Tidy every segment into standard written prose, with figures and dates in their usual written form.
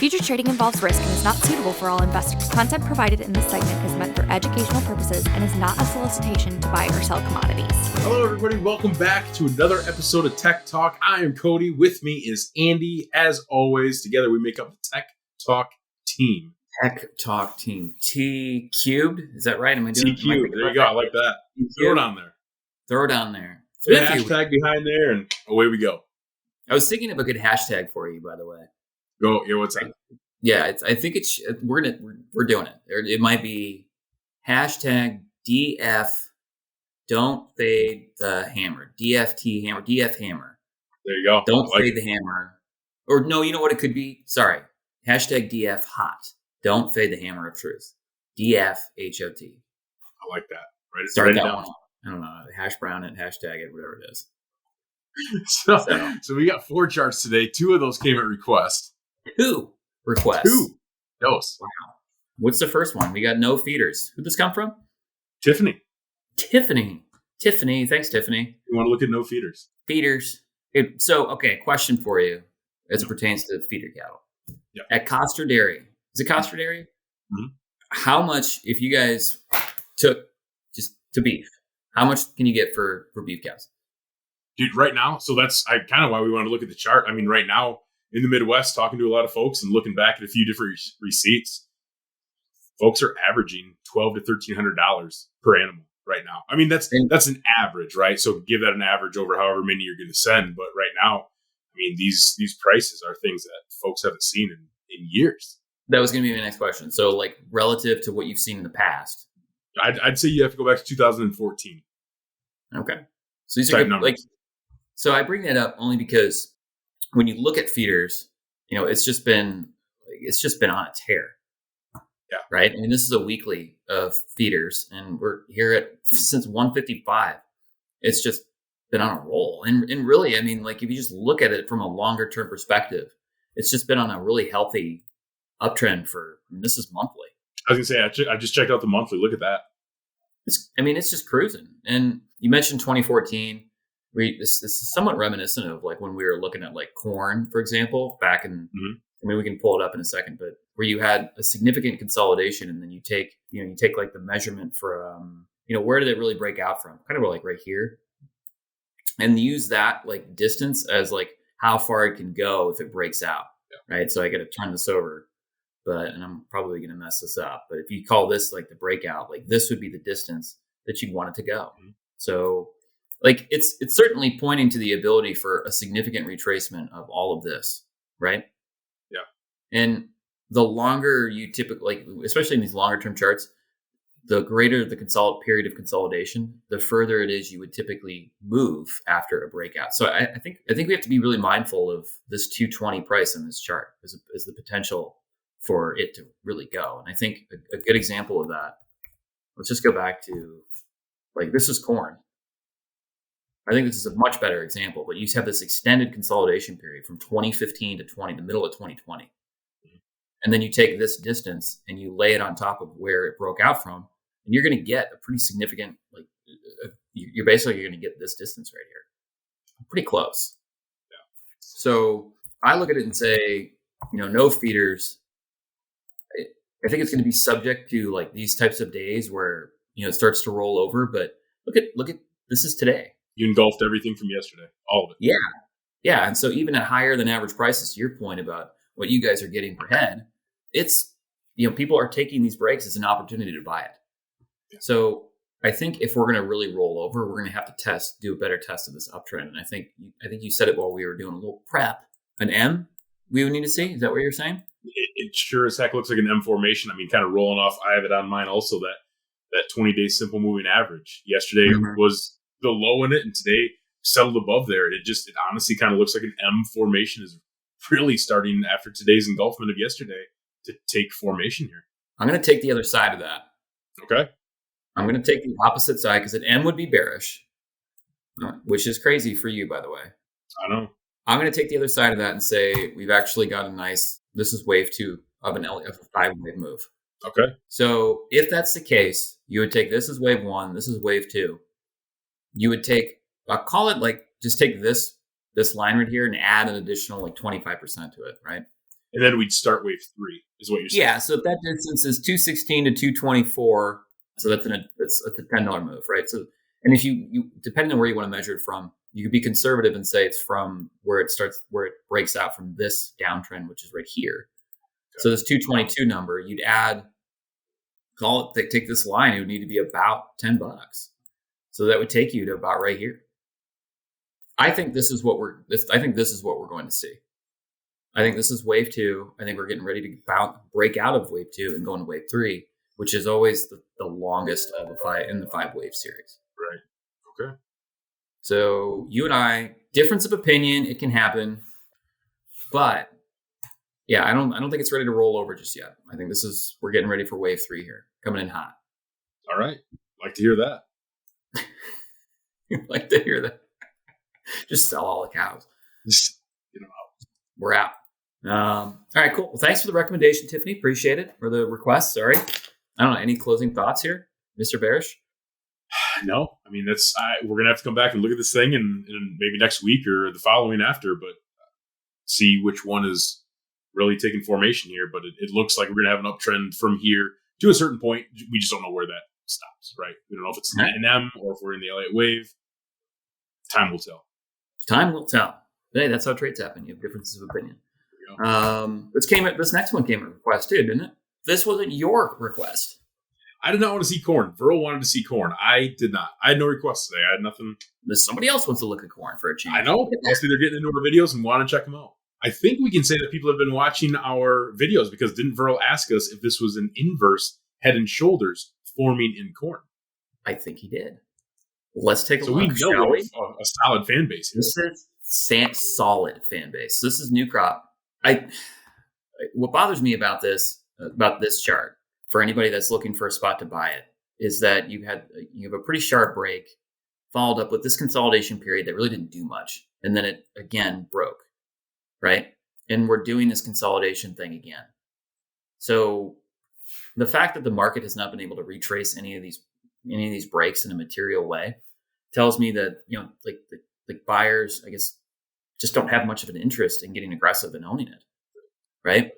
Futures trading involves risk and is not suitable for all investors. Content provided in this segment is meant for educational purposes and is not a solicitation to buy or sell commodities. Hello, everybody. Welcome back to another episode of Tech Talk. I am Cody. With me is Andy. As always, together we make up the Tech Talk team. Tech Talk team. T cubed? Is that right? Am I doing T cubed. There you go. I like that. Throw it on there. Throw it on there. Put a hashtag behind there, and away we go. I was thinking of a good hashtag for you, by the way. Go. Yeah, what's that? Yeah, I think we're doing it. It might be hashtag DF. Don't fade the hammer. DFT hammer. DF hammer. There you go. Don't fade the hammer. Or no, you know what it could be? Sorry. Hashtag DF hot. Don't fade the hammer of truth. DF HOT. I like that. Right. Start that one. I don't know. Hash brown it, hashtag it, whatever it is. So we got 4 charts today. 2 of those came at request. 2 requests. 2. Those. Wow. What's the first one? We got no feeders. Who'd this come from? Tiffany. Thanks, Tiffany. You want to look at no feeders? Feeders. Okay, question for you as it pertains to feeder cattle. Yeah. At Coster Dairy. Is it Coster Dairy? Mm-hmm. How much, if you guys took just to beef, how much can you get for beef cows? Dude, right now, so that's kind of why we want to look at the chart. I mean, right now in the Midwest, talking to a lot of folks and looking back at a few different receipts, folks are averaging $1,200 to $1,300 per animal right now. I mean, that's an average, right? So give that an average over however many you're going to send. But right now, I mean, these prices are things that folks haven't seen in years. That was going to be my next question. So, like, relative to what you've seen in the past, I'd say you have to go back to 2014. Okay, so these are good numbers. Like, so I bring that up only because when you look at feeders, you know, it's just been on a tear. Yeah. Right. I mean, this is a weekly of feeders, and we're here since 155. It's just been on a roll, and really, I mean, like if you just look at it from a longer term perspective, it's just been on a really healthy uptrend this is monthly. I was gonna say I just checked out the monthly. Look at that. It's just cruising. And you mentioned 2014. This is somewhat reminiscent of like when we were looking at like corn, for example, back in. Mm-hmm. I mean, we can pull it up in a second, but where you had a significant consolidation, and then you take like the measurement for where did it really break out from? Kind of like right here, and use that like distance as like how far it can go if it breaks out. Yeah. Right. So I got to turn this over. And I'm probably going to mess this up. But if you call this like the breakout, like this would be the distance that you'd want it to go. Mm-hmm. So like it's certainly pointing to the ability for a significant retracement of all of this, right? Yeah. And the longer you typically, like, especially in these longer term charts, the greater the period of consolidation, the further it is you would typically move after a breakout. So I think we have to be really mindful of this 220 price in this chart as the potential for it to really go. And I think a good example of that, let's just go back to, like, this is corn. I think this is a much better example, but you have this extended consolidation period from 2015 to the middle of 2020. And then you take this distance and you lay it on top of where it broke out from, and you're going to get a pretty significant, like, you're going to get this distance right here. Pretty close. Yeah. So I look at it and say, no feeders. I think it's going to be subject to like these types of days where, it starts to roll over. But look at this is today. You engulfed everything from yesterday, all of it. Yeah. Yeah. And so even at higher than average prices, to your point about what you guys are getting per head, it's, people are taking these breaks as an opportunity to buy it. Yeah. So I think if we're going to really roll over, we're going to have to do a better test of this uptrend. And I think you said it while we were doing a little prep. An M we would need to see. Is that what you're saying? It sure as heck looks like an M formation. I mean, kind of rolling off. I have it on mine also, that 20-day simple moving average. Yesterday was the low in it, and today settled above there. It honestly kind of looks like an M formation is really starting after today's engulfment of yesterday to take formation here. I'm going to take the other side of that. Okay. I'm going to take the opposite side because an M would be bearish, which is crazy for you, by the way. I know. I'm going to take the other side of that and say we've actually got this is wave 2 of a 5-wave move. Okay. So if that's the case, you would take this as wave 1, this is wave 2. You would take, I'll call it like, just take this line right here and add an additional like 25% to it, right? And then we'd start wave 3, is what you're saying. Yeah. So if that distance is 216 to 224, so that's a $10 move, right? So, and if you depending on where you want to measure it from, you could be conservative and say it's from where it breaks out from this downtrend, which is right here. Okay. So this 222 number, you'd add, take this line, it would need to be about $10. So that would take you to about right here. I think this is what we're going to see. I think this is wave 2. I think we're getting ready to break out of wave 2 and go into wave 3, which is always the longest of the 5 wave series. Right. Okay. So you and I, difference of opinion, it can happen, but yeah, I don't think it's ready to roll over just yet. I think we're getting ready for wave 3 here, coming in hot. All right. Like to hear that. You'd like to hear that. Just sell all the cows. We're out. All right, cool. Well, thanks for the recommendation, Tiffany. Appreciate it. For the request. Sorry. I don't know. Any closing thoughts here, Mr. Barish? No. I mean, we're going to have to come back and look at this thing and maybe next week or the following after, but see which one is really taking formation here. But it looks like we're going to have an uptrend from here to a certain point. We just don't know where that stops, right? We don't know if it's an M or if we're in the Elliott wave. Time will tell. Time will tell. Hey, that's how trades happen. You have differences of opinion. This next one came at request too, didn't it? This wasn't your request. I did not want to see corn. Verl wanted to see corn. I did not. I had no requests today. I had nothing. Somebody else wants to look at corn for a change. I know. Mostly they're getting into our videos and want to check them out. I think we can say that people have been watching our videos because didn't Verl ask us if this was an inverse head and shoulders forming in corn? I think he did. Let's take a look. So we know we have a solid fan base here. This is solid fan base. This is new crop. What bothers me about this chart, for anybody that's looking for a spot to buy it, is that you have a pretty sharp break followed up with this consolidation period that really didn't do much, and then it again broke, right? And we're doing this consolidation thing again. So the fact that the market has not been able to retrace any of these breaks in a material way tells me that like buyers, I guess, just don't have much of an interest in getting aggressive and owning it, right?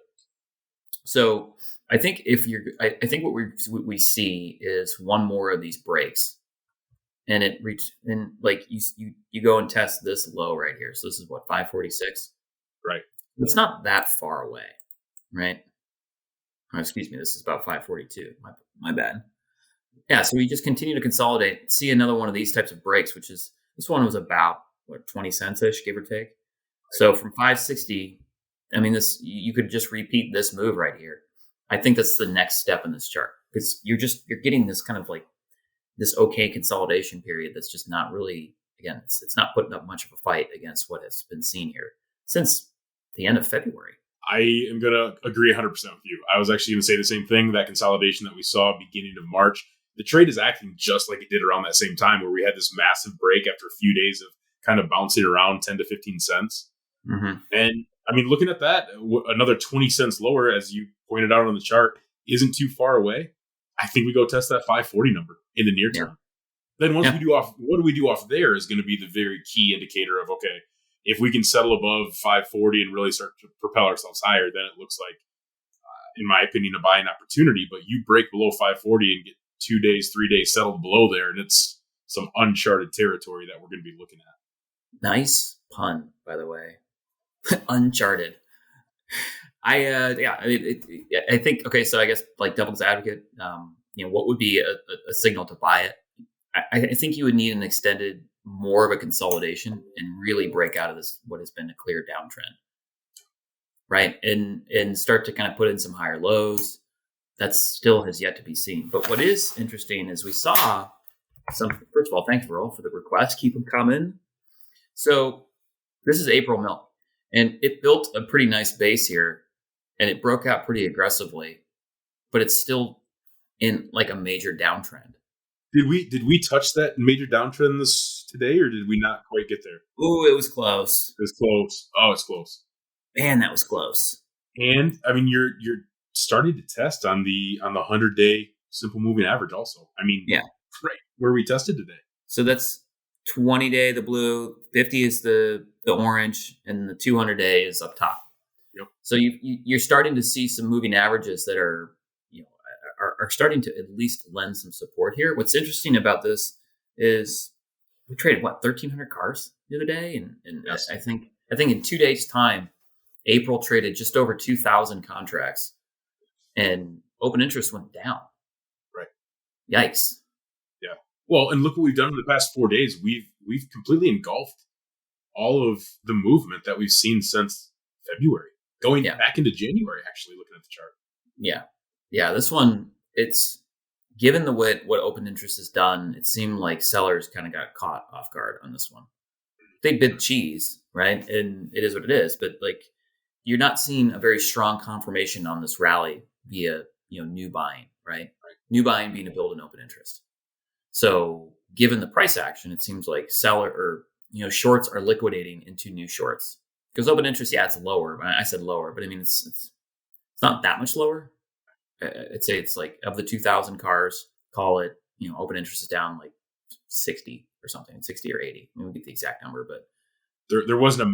So I think I think what we see is one more of these breaks, and you go and test this low right here. So this is what, 546, right? It's not that far away, right? Oh, excuse me, this is about 542. My bad. Yeah, so we just continue to consolidate, see another one of these types of breaks, which is, this one was about, 20 cents-ish, give or take. So from 560, I mean, you could just repeat this move right here. I think that's the next step in this chart, because you're getting this kind of like this okay consolidation period that's just not really, again, it's not putting up much of a fight against what has been seen here since the end of February. I am going to agree 100% with you. I was actually going to say the same thing, that consolidation that we saw beginning of March. The trade is acting just like it did around that same time, where we had this massive break after a few days of kind of bouncing around 10 to 15 cents. Mm-hmm. And I mean, looking at that, another 20 cents lower, as you pointed out on the chart, isn't too far away. I think we go test that 540 number in the near term. Yeah. Then what do we do off there is going to be the very key indicator of, okay, if we can settle above 540 and really start to propel ourselves higher, then it looks like, in my opinion, a buying opportunity. But you break below 540 and get 2 days, 3 days settled below there, and it's some uncharted territory that we're going to be looking at. Nice pun, by the way. Uncharted. I think, okay, so I guess like devil's advocate, what would be a signal to buy it? I think you would need an extended, more of a consolidation and really break out of this, what has been a clear downtrend, right? And start to kind of put in some higher lows. That still has yet to be seen. But what is interesting is we saw first of all, thanks, Verl, for the request. Keep them coming. So this is April milk, and it built a pretty nice base here, and it broke out pretty aggressively, but it's still in like a major downtrend. Did we touch that major downtrend today, or did we not quite get there? Ooh, it was close. It was close. Oh, it's close. Man, that was close. And I mean, you're starting to test on the 100-day simple moving average also. I mean, yeah, right where we tested today. So that's 20-day, the blue, 50 is the orange, and the 200-day is up top. Yep. So you're starting to see some moving averages that are, are starting to at least lend some support here. What's interesting about this is we traded 1,300 cars the other day, and Yes. I think in 2 days' time, April traded just over 2,000 contracts, and open interest went down. Right. Yikes. Yeah. Well, and look what we've done in the past 4 days. We've completely engulfed all of the movement that we've seen since February, going back into January. Actually, looking at the chart. Yeah. This one, it's given what open interest has done. It seemed like sellers kind of got caught off guard on this one. They bid cheese, right? And it is what it is. But like, you're not seeing a very strong confirmation on this rally via new buying, right? New buying being a build in open interest. So given the price action, it seems like shorts are liquidating into new shorts, because open interest, it's lower. I said lower, but I mean it's not that much lower. I'd say it's like, of the 2,000 cars, call it, open interest is down like 60 or something, 60 or 80. I mean, we'll get the exact number, but there wasn't a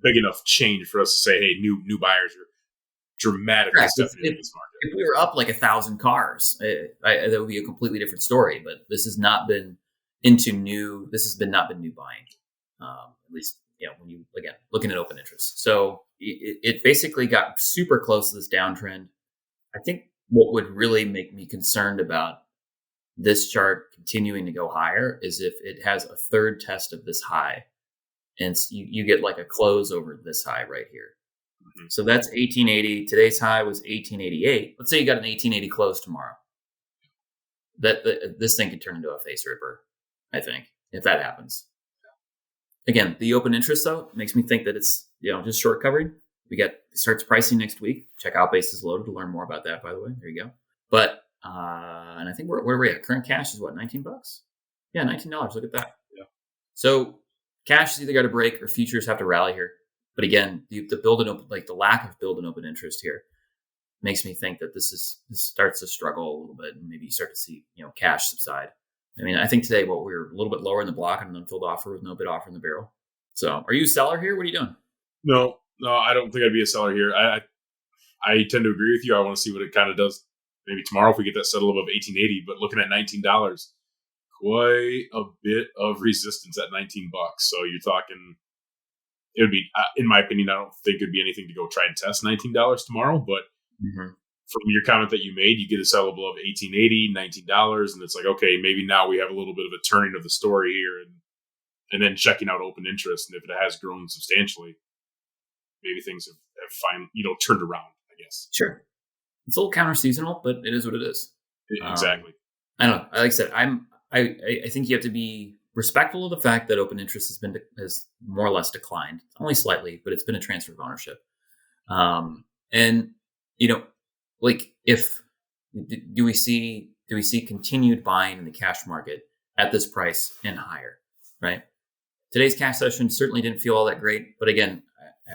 big enough change for us to say, hey, new buyers are dramatically stepping into this market. If we were up like 1,000 cars, that would be a completely different story. But this has not been not been new buying, at least when you again looking at open interest. So it basically got super close to this downtrend. I think what would really make me concerned about this chart continuing to go higher is if it has a third test of this high, and you get like a close over this high right here. Mm-hmm. So that's 1880. Today's high was 1888. Let's say you got an 1880 close tomorrow. This thing could turn into a face ripper, I think, if that happens. Again, the open interest though makes me think that it's just short covering. It starts pricing next week. Check out Bases Loaded to learn more about that, by the way. There you go. But and I think where are we at? Current cash is what, $19? Yeah, $19. Look at that. Yeah. So cash has either got to break or futures have to rally here. But again, the the lack of build and open interest here makes me think that this starts to struggle a little bit, and maybe you start to see cash subside. I mean, I think today we're a little bit lower in the block on an unfilled offer with no bid offer in the barrel. So, are you a seller here? What are you doing? No, I don't think I'd be a seller here. I tend to agree with you. I want to see what it kind of does. Maybe tomorrow if we get that settled above 1880. But looking at $19, quite a bit of resistance at $19. So you're talking. It would be, in my opinion, I don't think it'd be anything to go try and test $19 tomorrow. But from your comment that you made, you get a sellable of $18.80, $19, and it's like, okay, maybe now we have a little bit of a turning of the story here, and then checking out open interest, and if it has grown substantially, maybe things have finally turned around, I guess. Sure, it's a little counter seasonal, but it is what it is. Exactly. I don't know. Like I said, I think you have to be respectful of the fact that open interest has more or less declined, only slightly, but it's been a transfer of ownership. And like, if do we see continued buying in the cash market at this price and higher, right? Today's cash session certainly didn't feel all that great, but again,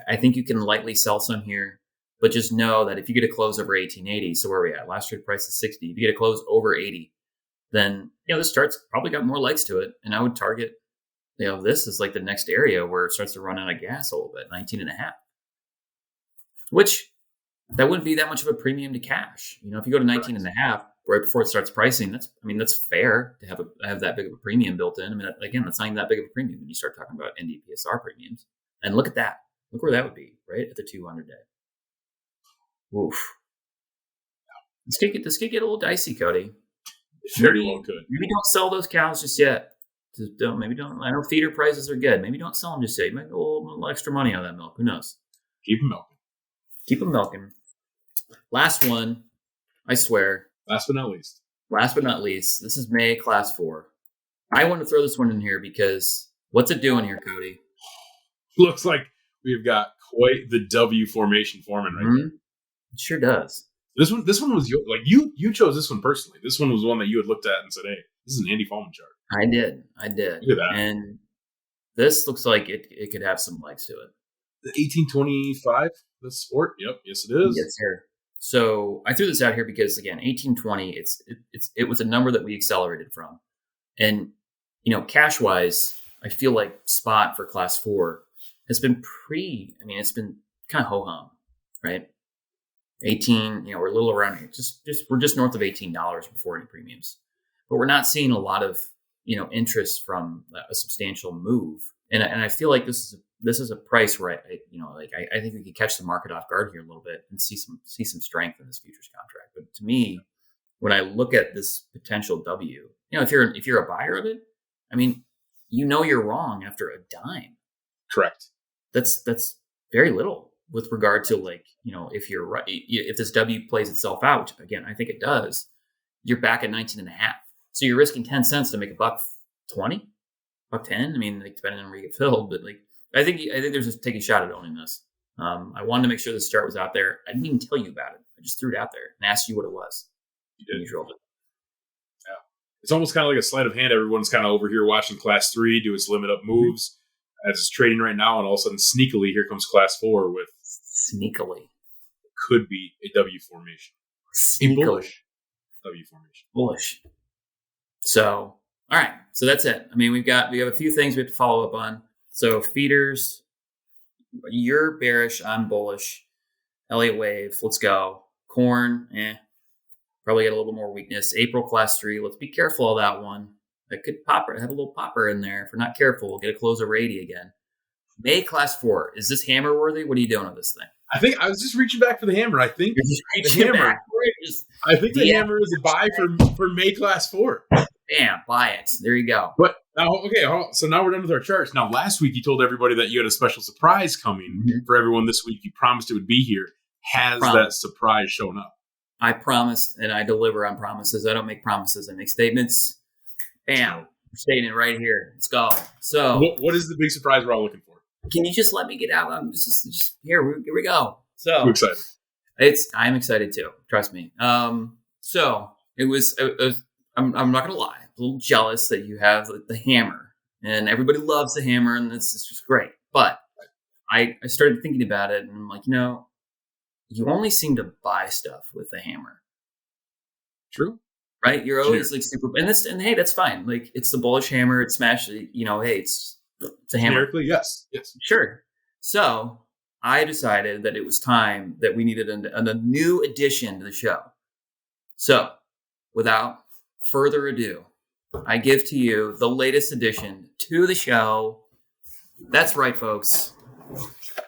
I think you can lightly sell some here, but just know that if you get a close over 1880, so where are we at? Last year's price is 60. If you get a close over 80, then this chart's probably got more legs to it, and I would target this is like the next area where it starts to run out of gas a little bit, 19.5, which that wouldn't be that much of a premium to cash. If you go to 19.5 right before it starts pricing, that's fair to have that big of a premium built in. I mean, again, that's not even that big of a premium when you start talking about NDPSR premiums. And look at that. Look where that would be, right at the 200 day. Oof. This could get a little dicey, Cody. Very well could. Maybe don't sell those cows just yet. Maybe don't. I know feeder prices are good. Maybe don't sell them just yet. You might get a little extra money on that milk. Who knows? Keep them milking. Keep them milking. Last one, I swear. Last but not least. This is May Class 4. I want to throw this one in here because what's it doing here, Cody? Looks like we've got quite the W formation forming right there. It sure does. This one was you chose this one personally. This one was one that you had looked at and said, "Hey, this is an Andy Fallman chart." I did. Look at that. And this looks like it could have some legs to it. The 1825, the sport. Yep, yes it is. Yes, sir. So I threw this out here because again, 1820. It was a number that we accelerated from, and cash wise, I feel like spot for Class 4 has been it's been kind of ho hum. right? 18, we're a little around we're just north of $18 before any premiums, but we're not seeing a lot of, interest from a substantial move. And I feel like this is a price where I think we could catch the market off guard here a little bit and see some strength in this futures contract. But to me, when I look at this potential W, if you're a buyer of it, I mean, you're wrong after a dime. Correct. That's very little with regard to if you're right, if this W plays itself out, which again, I think it does, you're back at 19 and a half. So you're risking 10 cents to make $1.20, $1.10. I mean, depending on where you get filled, but I think there's just take a shot at owning this. I wanted to make sure this chart was out there. I didn't even tell you about it. I just threw it out there and asked you what it was. You did. You drilled it. Yeah. It's almost kind of like a sleight of hand. Everyone's kind of over here watching Class 3 do its limit up moves as it's trading right now, and all of a sudden, sneakily, here comes Class 4 with could be a W formation. A bullish W formation. Bullish. So, all right. So that's it. I mean, we have a few things we have to follow up on. So feeders, you're bearish, I'm bullish. Elliott wave, let's go. Corn, probably get a little bit more weakness. April Class 3, let's be careful of that one. That could have a little popper in there. If we're not careful, we'll get a close over 80 again. May Class 4, is this hammer worthy? What are you doing with this thing? I think I was just reaching back for the hammer. I think the hammer. I think the hammer is a buy for May Class 4. Bam, buy it. There you go. But now, okay, so now we're done with our charts. Now, last week you told everybody that you had a special surprise coming for everyone this week. You promised it would be here. Has that surprise shown up? I promised, and I deliver on promises. I don't make promises. I make statements. Bam. We're stating it right here. Let's go. So, what is the big surprise we're all looking for? Can you just let me get out? I'm just here. Here we go. So, I'm excited. I'm excited too. Trust me. So it was. I'm not gonna lie. I'm a little jealous that you have the hammer, and everybody loves the hammer, and it's just great. But I started thinking about it, and I'm like, you only seem to buy stuff with the hammer. True. Right? You're always super, and hey, that's fine. Like, it's the bullish hammer. It's smashed. Hey, it's a hammer. Generically, yes. Sure. So I decided that it was time that we needed a new addition to the show. So, without further ado, I give to you the latest addition to the show. That's right, folks.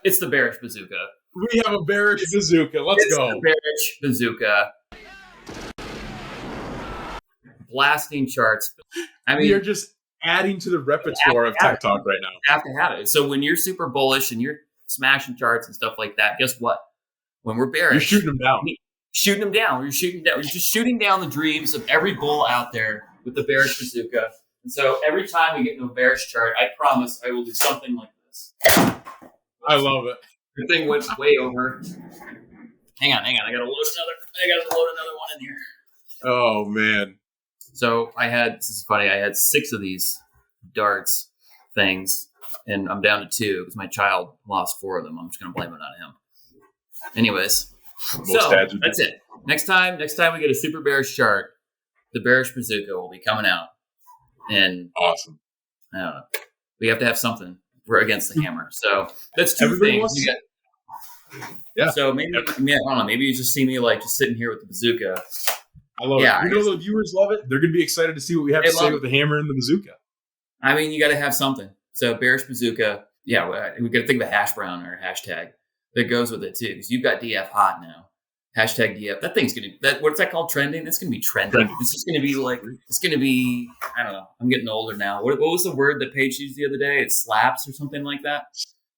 It's the Bearish Bazooka. We have a Bearish Bazooka. Let's go. The Bearish Bazooka. Blasting charts. I mean, we are just adding to the repertoire of Tech Talk right now. You have to have it. So when you're super bullish and you're smashing charts and stuff like that, guess what? When we're bearish, you're shooting them down. You're shooting down. You're just shooting down the dreams of every bull out there with the Bearish Bazooka. And so every time we get into a bearish chart, I promise I will do something like this. I love it. The thing went way over. Hang on. I gotta load another one in here. Oh man. So this is funny, I had 6 of these darts things, and I'm down to 2 because my child lost 4 of them. I'm just going to blame it on him. Anyways, that's it. Next time we get a super bearish chart, the Bearish Bazooka will be coming out. And awesome. I don't know. We have to have something. We're against the hammer. So that's 2 things. Yeah. So maybe, I don't know, maybe you just see me just sitting here with the bazooka. I love it. You know the viewers love it. They're going to be excited to see what we have to say with the hammer and the bazooka. I mean, you got to have something. So Bearish Bazooka, we got to think of a hash brown or a hashtag that goes with it too, because you've got DF hot now. Hashtag DF. That thing's going to, what's that called? Trending? That's going to be trending. It's just going to be I don't know. I'm getting older now. What was the word that Paige used the other day? It slaps or something like that?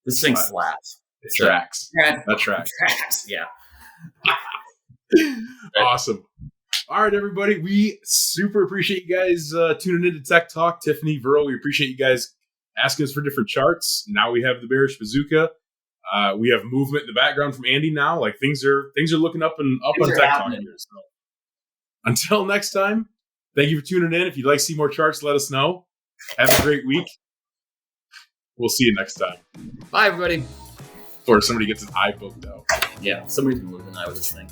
This thing slaps. It tracks. That tracks. Yeah. Awesome. All right, everybody. We super appreciate you guys tuning into Tech Talk. Tiffany, Vero, we appreciate you guys asking us for different charts. Now we have the Bearish Bazooka. We have movement in the background from Andy now. Things are looking up on Tech Talk here. So until next time, thank you for tuning in. If you'd like to see more charts, let us know. Have a great week. We'll see you next time. Bye, everybody. Or somebody gets an eye booked out. Yeah, somebody's going to lose an eye with this thing.